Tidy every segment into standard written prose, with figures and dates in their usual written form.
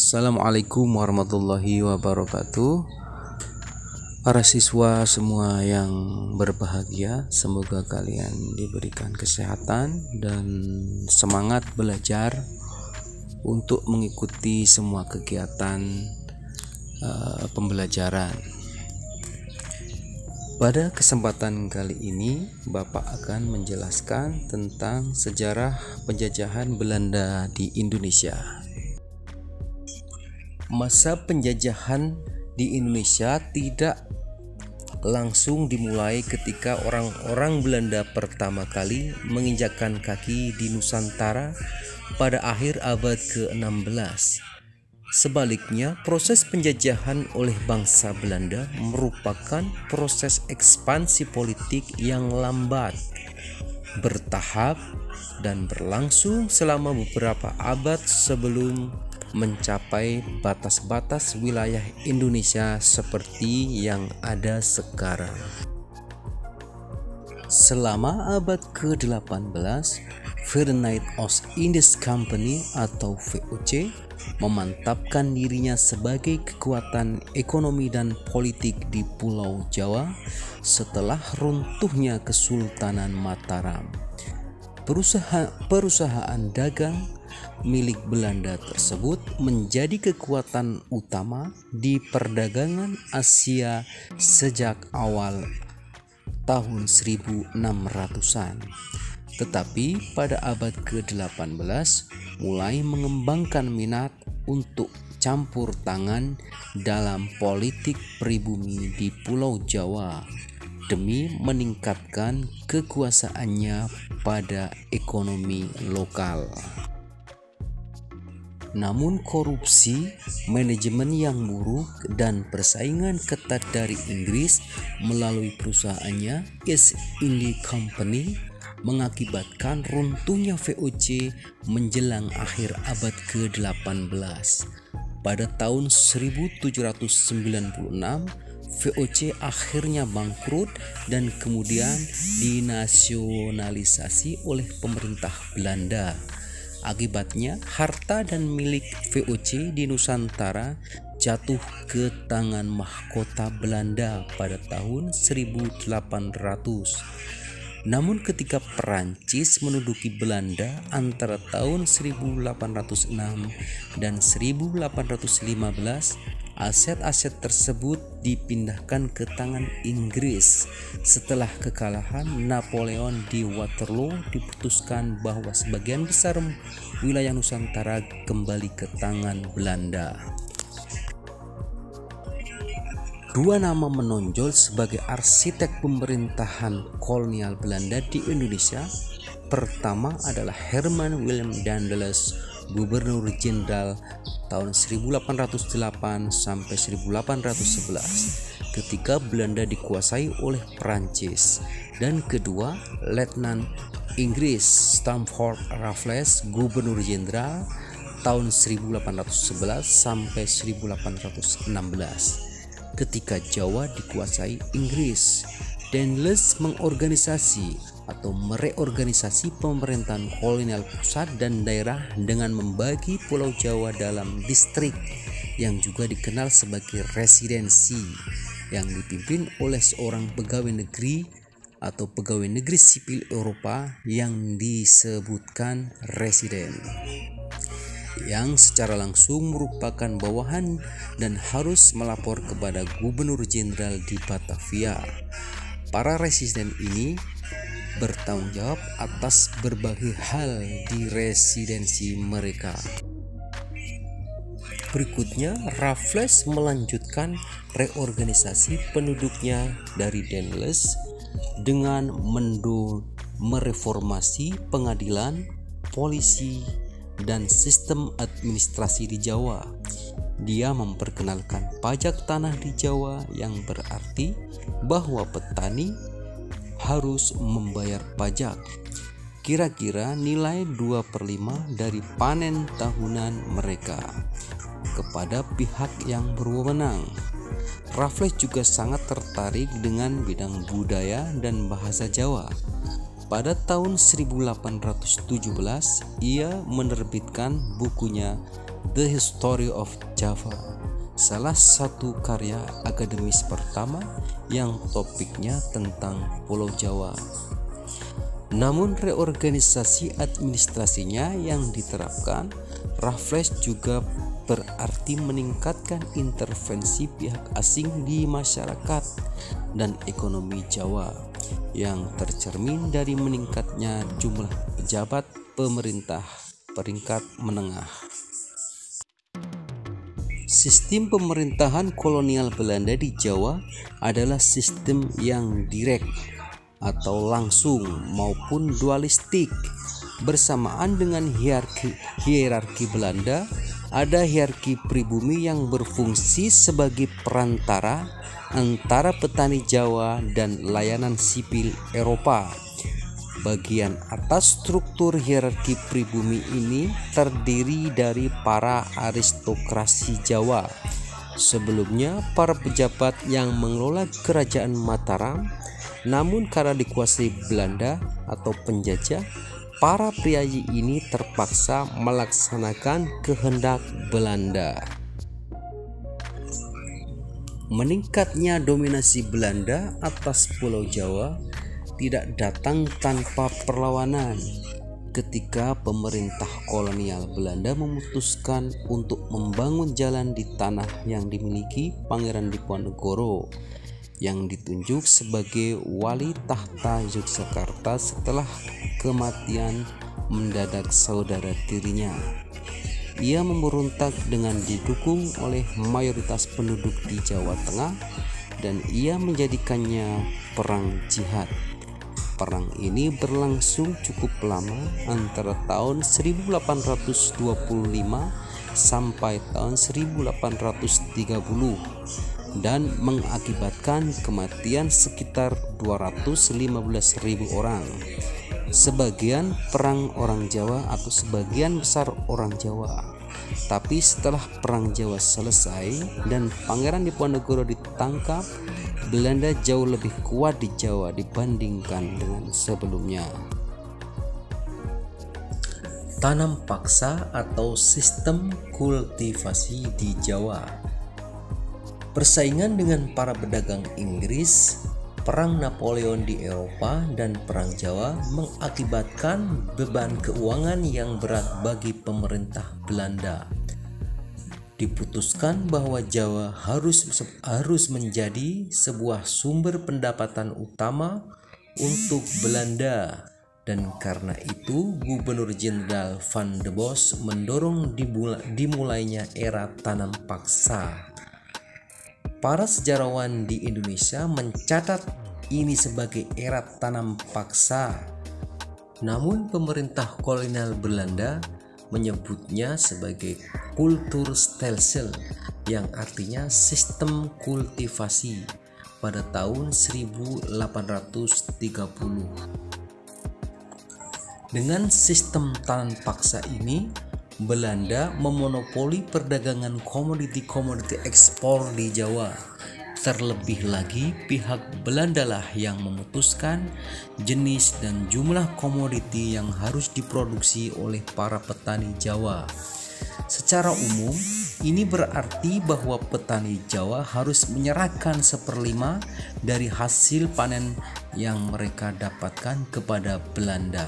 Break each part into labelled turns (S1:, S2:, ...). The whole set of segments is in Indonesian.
S1: Assalamualaikum warahmatullahi wabarakatuh. Para siswa semua yang berbahagia, semoga kalian diberikan kesehatan dan semangat belajar untuk mengikuti semua kegiatan pembelajaran. Pada kesempatan kali ini, Bapak akan menjelaskan tentang sejarah penjajahan Belanda di Indonesia. Masa penjajahan di Indonesia tidak langsung dimulai ketika orang-orang Belanda pertama kali menginjakkan kaki di Nusantara pada akhir abad ke-16. Sebaliknya, proses penjajahan oleh bangsa Belanda merupakan proses ekspansi politik yang lambat, bertahap, dan berlangsung selama beberapa abad sebelum mencapai batas-batas wilayah Indonesia seperti yang ada sekarang. Selama abad ke-18, Ferdinand Oost-Indisch Company atau VOC memantapkan dirinya sebagai kekuatan ekonomi dan politik di Pulau Jawa setelah runtuhnya Kesultanan Mataram. Perusahaan dagang milik Belanda tersebut menjadi kekuatan utama di perdagangan Asia sejak awal tahun 1600-an. Tetapi pada abad ke-18 mulai mengembangkan minat untuk campur tangan dalam politik pribumi di Pulau Jawa demi meningkatkan kekuasaannya pada ekonomi lokal. Namun korupsi, manajemen yang buruk, dan persaingan ketat dari Inggris melalui perusahaannya East India Company mengakibatkan runtuhnya VOC menjelang akhir abad ke-18. Pada tahun 1796, VOC akhirnya bangkrut dan kemudian dinasionalisasi oleh pemerintah Belanda. Akibatnya, harta dan milik VOC di Nusantara jatuh ke tangan mahkota Belanda pada tahun 1800. Namun ketika Perancis menduduki Belanda antara tahun 1806 dan 1815, aset-aset tersebut dipindahkan ke tangan Inggris. Setelah kekalahan Napoleon di Waterloo, diputuskan bahwa sebagian besar wilayah Nusantara kembali ke tangan Belanda. Dua nama menonjol sebagai arsitek pemerintahan kolonial Belanda di Indonesia. Pertama adalah Herman Willem Daendels, Gubernur Jenderal tahun 1808 sampai 1811 ketika Belanda dikuasai oleh Perancis, dan kedua Letnan Inggris Stamford Raffles, Gubernur Jenderal tahun 1811 sampai 1816 ketika Jawa dikuasai Inggris. Daendels mereorganisasi pemerintahan kolonial pusat dan daerah dengan membagi Pulau Jawa dalam distrik yang juga dikenal sebagai residensi yang dipimpin oleh seorang pegawai negeri atau pegawai negeri sipil Eropa yang disebutkan residen, yang secara langsung merupakan bawahan dan harus melapor kepada Gubernur Jenderal di Batavia. Para residen ini bertanggung jawab atas berbagai hal di residensi mereka. Berikutnya, Raffles melanjutkan reorganisasi penduduknya dari Daendels dengan mereformasi pengadilan, polisi, dan sistem administrasi di Jawa. Dia memperkenalkan pajak tanah di Jawa yang berarti bahwa petani harus membayar pajak kira-kira nilai 2/5 dari panen tahunan mereka kepada pihak yang berwenang. Raffles juga sangat tertarik dengan bidang budaya dan bahasa Jawa. Pada tahun 1817 ia menerbitkan bukunya The History of Java, salah satu karya akademis pertama yang topiknya tentang Pulau Jawa. Namun reorganisasi administrasinya yang diterapkan Raffles juga berarti meningkatkan intervensi pihak asing di masyarakat dan ekonomi Jawa yang tercermin dari meningkatnya jumlah pejabat pemerintah peringkat menengah. Sistem pemerintahan kolonial Belanda di Jawa adalah sistem yang direct atau langsung maupun dualistik. Bersamaan dengan hierarki Belanda, ada hierarki pribumi yang berfungsi sebagai perantara antara petani Jawa dan layanan sipil Eropa. Bagian atas struktur hierarki pribumi ini terdiri dari para aristokrasi Jawa. Sebelumnya para pejabat yang mengelola kerajaan Mataram, namun karena dikuasai Belanda atau penjajah, para priayi ini terpaksa melaksanakan kehendak Belanda. Meningkatnya dominasi Belanda atas Pulau Jawa tidak datang tanpa perlawanan. Ketika pemerintah kolonial Belanda memutuskan untuk membangun jalan di tanah yang dimiliki Pangeran Diponegoro yang ditunjuk sebagai wali tahta Yogyakarta setelah kematian mendadak saudara tirinya. Ia memberontak dengan didukung oleh mayoritas penduduk di Jawa Tengah dan ia menjadikannya perang jihad. Perang ini berlangsung cukup lama, antara tahun 1825 sampai tahun 1830 dan mengakibatkan kematian sekitar 215.000 orang. Sebagian perang orang Jawa atau sebagian besar orang Jawa. Tapi setelah perang Jawa selesai dan Pangeran Diponegoro ditangkap, Belanda jauh lebih kuat di Jawa dibandingkan dengan sebelumnya. Tanam paksa atau sistem kultivasi di Jawa. Persaingan dengan para pedagang Inggris, perang Napoleon di Eropa, dan perang Jawa mengakibatkan beban keuangan yang berat bagi pemerintah Belanda. Diputuskan bahwa Jawa harus menjadi sebuah sumber pendapatan utama untuk Belanda, dan karena itu Gubernur Jenderal Van de Bos mendorong dimulainya era tanam paksa. Para sejarawan di Indonesia mencatat ini sebagai era tanam paksa. Namun pemerintah kolonial Belanda menyebutnya sebagai kulturstelsel yang artinya sistem kultivasi pada tahun 1830. Dengan sistem tanam paksa ini, Belanda memonopoli perdagangan komoditi-komoditi ekspor di Jawa. Terlebih lagi, pihak Belanda lah yang memutuskan jenis dan jumlah komoditi yang harus diproduksi oleh para petani Jawa. Secara umum, ini berarti bahwa petani Jawa harus menyerahkan 1/5 dari hasil panen yang mereka dapatkan kepada Belanda.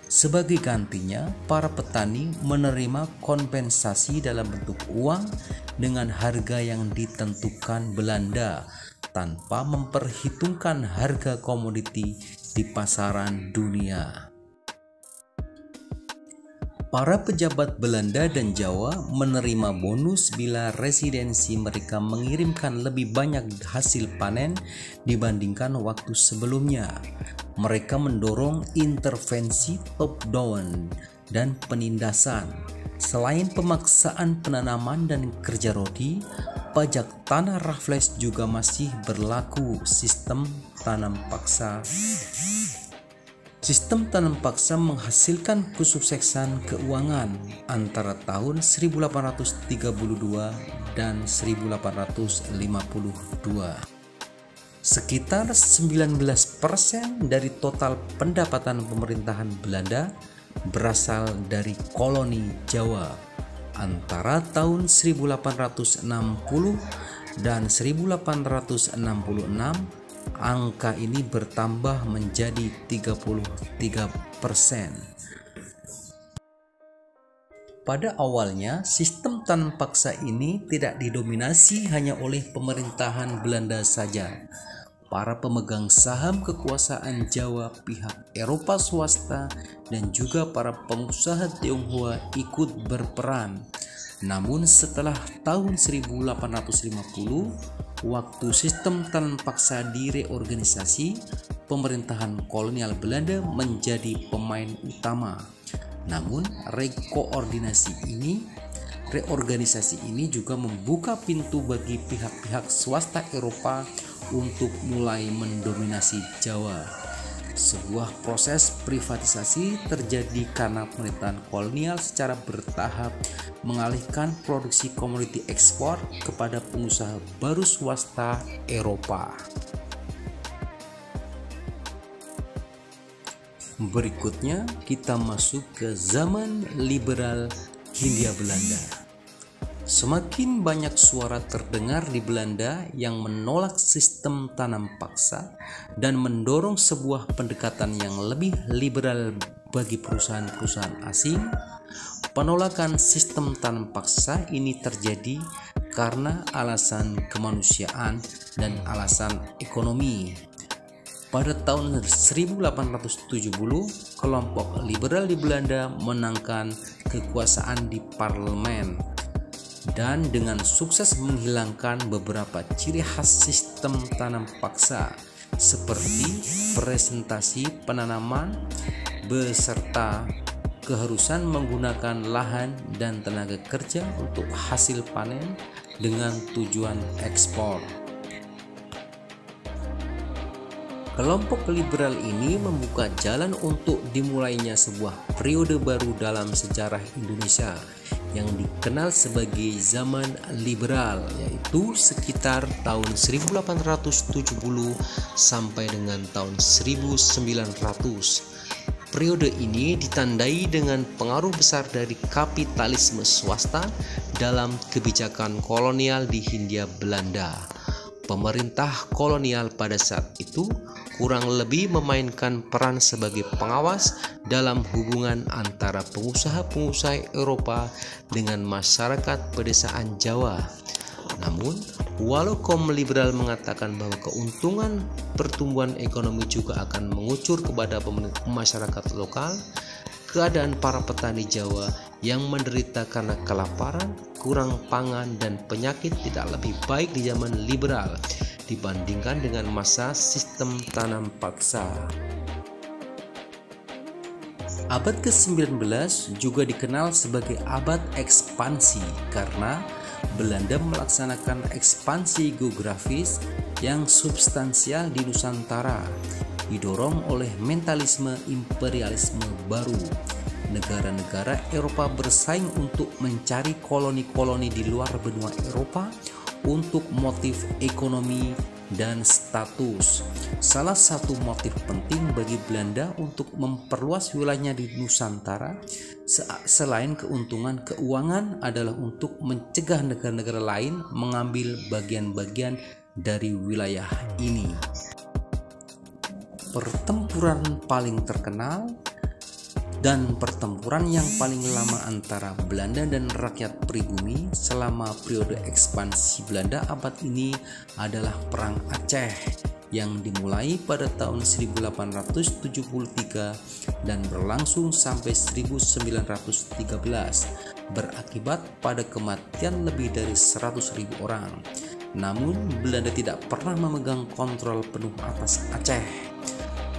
S1: Sebagai gantinya, para petani menerima kompensasi dalam bentuk uang dengan harga yang ditentukan Belanda tanpa memperhitungkan harga komoditi di pasaran dunia. Para pejabat Belanda dan Jawa menerima bonus bila residensi mereka mengirimkan lebih banyak hasil panen dibandingkan waktu sebelumnya. Mereka mendorong intervensi top-down dan penindasan. Selain pemaksaan penanaman dan kerja rodi, pajak tanah Raffles juga masih berlaku. Sistem tanam paksa menghasilkan kesuksesan keuangan antara tahun 1832 dan 1852. Sekitar 19% dari total pendapatan pemerintahan Belanda berasal dari koloni Jawa. Antara tahun 1860 dan 1866, angka ini bertambah menjadi 33%. Pada awalnya, sistem tanam paksa ini tidak didominasi hanya oleh pemerintahan Belanda saja. Para pemegang saham kekuasaan Jawa, pihak Eropa swasta, dan juga para pengusaha Tionghoa ikut berperan. Namun setelah tahun 1850, waktu sistem tanam paksa direorganisasi, pemerintahan kolonial Belanda menjadi pemain utama. Namun reorganisasi ini juga membuka pintu bagi pihak-pihak swasta Eropa untuk mulai mendominasi Jawa. Sebuah proses privatisasi terjadi karena pemerintahan kolonial secara bertahap mengalihkan produksi komoditi ekspor kepada pengusaha baru swasta Eropa. Berikutnya kita masuk ke zaman liberal Hindia Belanda. Semakin banyak suara terdengar di Belanda yang menolak sistem tanam paksa dan mendorong sebuah pendekatan yang lebih liberal bagi perusahaan-perusahaan asing. Penolakan sistem tanam paksa ini terjadi karena alasan kemanusiaan dan alasan ekonomi. Pada tahun 1870, kelompok liberal di Belanda menangkan kekuasaan di parlemen dan dengan sukses menghilangkan beberapa ciri khas sistem tanam paksa seperti presentasi penanaman beserta keharusan menggunakan lahan dan tenaga kerja untuk hasil panen dengan tujuan ekspor. Kelompok liberal ini membuka jalan untuk dimulainya sebuah periode baru dalam sejarah Indonesia yang dikenal sebagai zaman liberal, yaitu sekitar tahun 1870 sampai dengan tahun 1900. Periode ini ditandai dengan pengaruh besar dari kapitalisme swasta dalam kebijakan kolonial di Hindia Belanda. Pemerintah kolonial pada saat itu kurang lebih memainkan peran sebagai pengawas dalam hubungan antara pengusaha-pengusaha Eropa dengan masyarakat pedesaan Jawa. Namun, walau kaum liberal mengatakan bahwa keuntungan pertumbuhan ekonomi juga akan mengucur kepada masyarakat lokal, keadaan para petani Jawa yang menderita karena kelaparan, kurang pangan, dan penyakit tidak lebih baik di zaman liberal dibandingkan dengan masa sistem tanam paksa. Abad ke-19 juga dikenal sebagai abad ekspansi karena Belanda melaksanakan ekspansi geografis yang substansial di Nusantara, didorong oleh mentalisme imperialisme baru. Negara-negara Eropa bersaing untuk mencari koloni-koloni di luar benua Eropa untuk motif ekonomi dan status. Salah satu motif penting bagi Belanda untuk memperluas wilayahnya di Nusantara selain keuntungan keuangan adalah untuk mencegah negara-negara lain mengambil bagian-bagian dari wilayah ini. Pertempuran paling terkenal dan pertempuran yang paling lama antara Belanda dan rakyat pribumi selama periode ekspansi Belanda abad ini adalah Perang Aceh yang dimulai pada tahun 1873 dan berlangsung sampai 1913, berakibat pada kematian lebih dari 100.000 orang. Namun Belanda tidak pernah memegang kontrol penuh atas Aceh.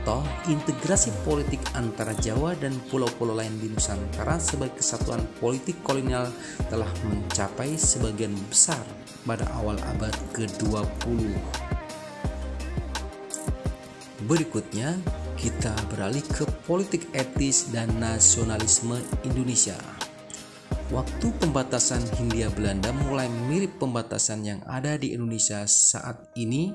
S1: Toh, integrasi politik antara Jawa dan pulau-pulau lain di Nusantara sebagai kesatuan politik kolonial telah mencapai sebagian besar pada awal abad ke-20. Berikutnya, kita beralih ke politik etis dan nasionalisme Indonesia. Waktu pembatasan Hindia Belanda mulai mirip pembatasan yang ada di Indonesia saat ini.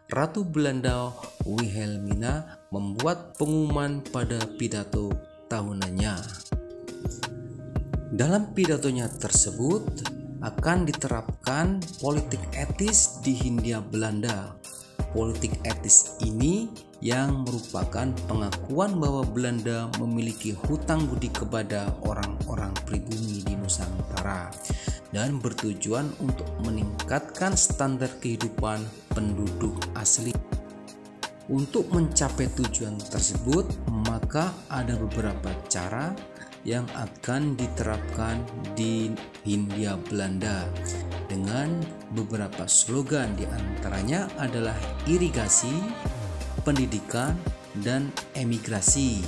S1: Ratu Belanda Wilhelmina membuat pengumuman pada pidato tahunannya. Dalam pidatonya tersebut akan diterapkan politik etis di Hindia Belanda. Politik etis ini yang merupakan pengakuan bahwa Belanda memiliki hutang budi kepada orang-orang pribumi di Nusantara dan bertujuan untuk meningkatkan standar kehidupan penduduk asli. Untuk mencapai tujuan tersebut, maka ada beberapa cara yang akan diterapkan di Hindia Belanda dengan beberapa slogan, diantaranya adalah irigasi, pendidikan, dan emigrasi,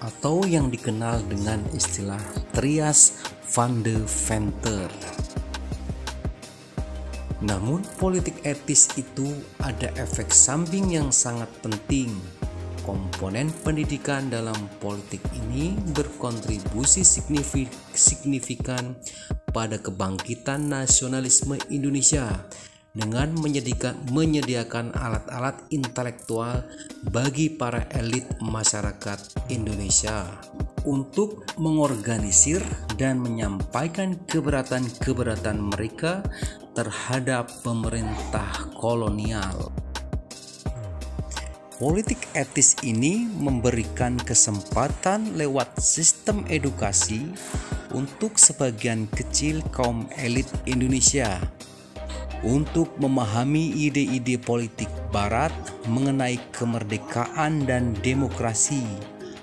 S1: atau yang dikenal dengan istilah Trias van de Venter. Namun politik etis itu ada efek samping yang sangat penting. Komponen pendidikan dalam politik ini berkontribusi signifikan pada kebangkitan nasionalisme Indonesia dengan menyediakan alat-alat intelektual bagi para elit masyarakat Indonesia untuk mengorganisir dan menyampaikan keberatan mereka terhadap pemerintah kolonial. Politik etis ini memberikan kesempatan lewat sistem edukasi untuk sebagian kecil kaum elit Indonesia untuk memahami ide-ide politik Barat mengenai kemerdekaan dan demokrasi.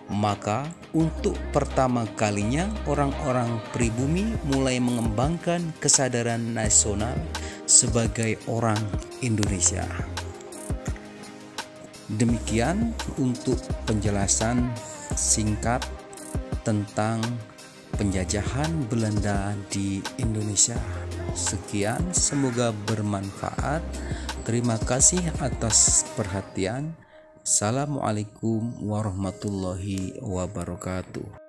S1: Maka untuk pertama kalinya orang-orang pribumi mulai mengembangkan kesadaran nasional sebagai orang Indonesia. Demikian untuk penjelasan singkat tentang penjajahan Belanda di Indonesia. Sekian, semoga bermanfaat. Terima kasih atas perhatian. Assalamualaikum warahmatullahi wabarakatuh.